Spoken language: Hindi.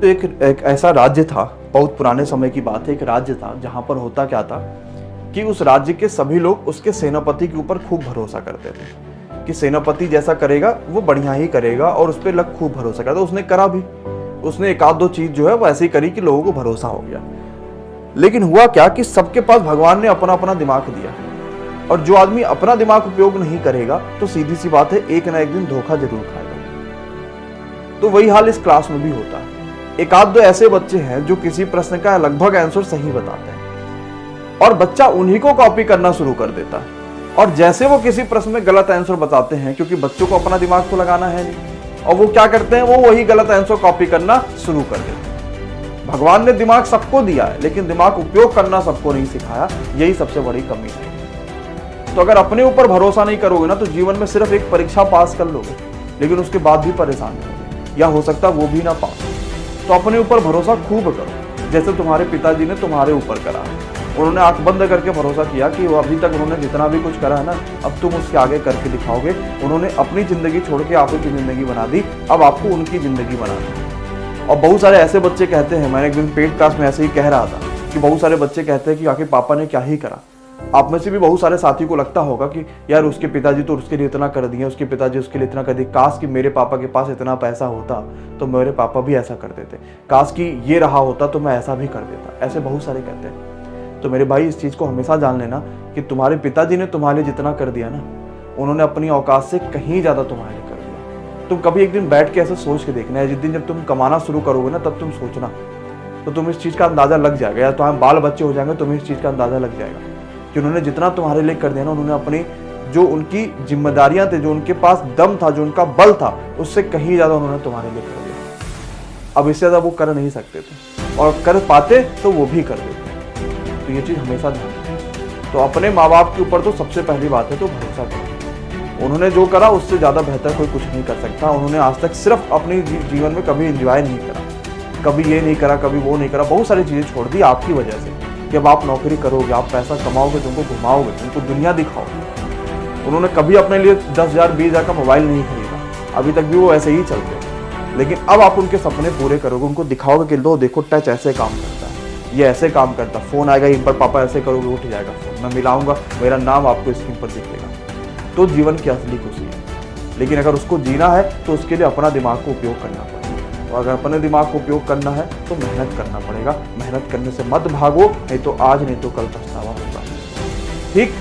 तो एक ऐसा राज्य था, बहुत पुराने समय की बात है, एक राज्य था जहां पर होता क्या था कि उस राज्य के सभी लोग उसके सेनापति के ऊपर खूब भरोसा करते थे कि सेनापति जैसा करेगा वो बढ़िया ही करेगा, और उस पर लग खूब भरोसा करता। उसने करा भी, उसने एक आध दो चीज जो है वो ऐसी करी कि लोगों को भरोसा हो गया। लेकिन हुआ क्या कि सबके पास भगवान ने अपना अपना दिमाग दिया, और जो आदमी अपना दिमाग उपयोग नहीं करेगा तो सीधी सी बात है, एक ना एक दिन धोखा जरूर खाएगा। तो वही हाल इस क्लास में भी होता है। एक आध दो ऐसे बच्चे हैं जो किसी प्रश्न का लगभग आंसर सही बताते हैं, और बच्चा उन्हीं को कॉपी करना शुरू कर देता है। और जैसे वो किसी प्रश्न में गलत आंसर बताते हैं, क्योंकि बच्चों को अपना दिमाग तो लगाना है नहीं, और वो क्या करते हैं, वो वही गलत आंसर कॉपी करना शुरू कर देते हैं। भगवान ने दिमाग सबको दिया है, लेकिन दिमाग उपयोग करना सबको नहीं सिखाया। यही सबसे बड़ी कमी है। तो अगर अपने ऊपर भरोसा नहीं करोगे ना, तो जीवन में सिर्फ एक परीक्षा पास कर लोगे, लेकिन उसके बाद भी परेशान होगे, या हो सकता वो भी ना पास। तो अपने ऊपर भरोसा खूब करो, जैसे तुम्हारे पिताजी ने तुम्हारे ऊपर करा। उन्होंने आंख बंद करके भरोसा किया कि वो अभी तक उन्होंने जितना भी कुछ करा है ना, अब तुम उसके आगे करके दिखाओगे। उन्होंने अपनी जिंदगी छोड़ के आपकी जिंदगी बना दी, अब आपको उनकी जिंदगी बनानी। और बहुत सारे ऐसे बच्चे कहते हैं, मैंने एक दिन पेड कास्ट में ऐसे ही कह रहा था कि बहुत सारे बच्चे कहते हैं कि आखिर पापा ने क्या ही करा। आप में से भी बहुत सारे साथी को लगता होगा कि यार उसके पिताजी तो उसके लिए इतना कर दिए, उसके पिताजी उसके लिए इतना कर दिए, काश कि मेरे पापा के पास इतना पैसा होता तो मेरे पापा भी ऐसा कर देते, काश कि ये रहा होता तो मैं ऐसा भी कर देता। ऐसे बहुत सारे कहते हैं। तो मेरे भाई, इस चीज़ को हमेशा जान लेना कि तुम्हारे पिताजी ने तुम्हारे लिए जितना कर दिया ना, उन्होंने अपनी औकात से कहीं ज़्यादा तुम्हारे लिए कर दिया। तुम कभी एक दिन बैठ के ऐसे सोच के देखना है, जिस दिन जब तुम कमाना शुरू करोगे ना, तब तुम सोचना, तो तुम्हें इस चीज़ का अंदाज़ा लग जाएगा, या तुम्हारे बाल बच्चे हो जाएंगे, तुम्हें इस चीज़ का अंदाज़ा लग जाएगा कि उन्होंने जितना तुम्हारे लिए कर दिया ना, उन्होंने अपनी जो उनकी जिम्मेदारियां थी, जो उनके पास दम था, जो उनका बल था, उससे कहीं ज़्यादा उन्होंने तुम्हारे लिए कर दिया। अब इससे ज़्यादा वो कर नहीं सकते थे, और कर पाते तो वो भी कर देते। तो ये चीज़ हमेशा ध्यान रखें। तो अपने माँ बाप के ऊपर तो सबसे पहली बात है तो भरोसा करो। उन्होंने जो करा उससे ज़्यादा बेहतर कोई कुछ नहीं कर सकता। उन्होंने आज तक सिर्फ अपने जीवन में कभी एंजॉय नहीं करा, कभी ये नहीं करा, कभी वो नहीं करा, बहुत सारी चीज़ें छोड़ दी आपकी वजह से। कि अब आप नौकरी करोगे, आप पैसा कमाओगे, तुमको घुमाओगे, तुमको दुनिया दिखाओगे। उन्होंने कभी अपने लिए 10,000 20,000 का मोबाइल नहीं खरीदा, अभी तक भी वो ऐसे ही चलते हैं। लेकिन अब आप उनके सपने पूरे करोगे, उनको दिखाओगे कि लो देखो, टच ऐसे काम करता है, ये ऐसे काम करता है, फोन आएगा इन पर, पापा ऐसे करोगे उठ जाएगा फोन, मैं मिलाऊंगा, मेरा नाम आपको स्क्रीन पर दिखेगा। तो जीवन की असली खुशी है। लेकिन अगर उसको जीना है तो उसके लिए अपना दिमाग को उपयोग करना पड़ेगा। और अगर अपने दिमाग को उपयोग करना है तो मेहनत करना पड़ेगा। मेहनत करने से मत भागो, नहीं तो आज नहीं तो कल पछतावा होगा। ठीक।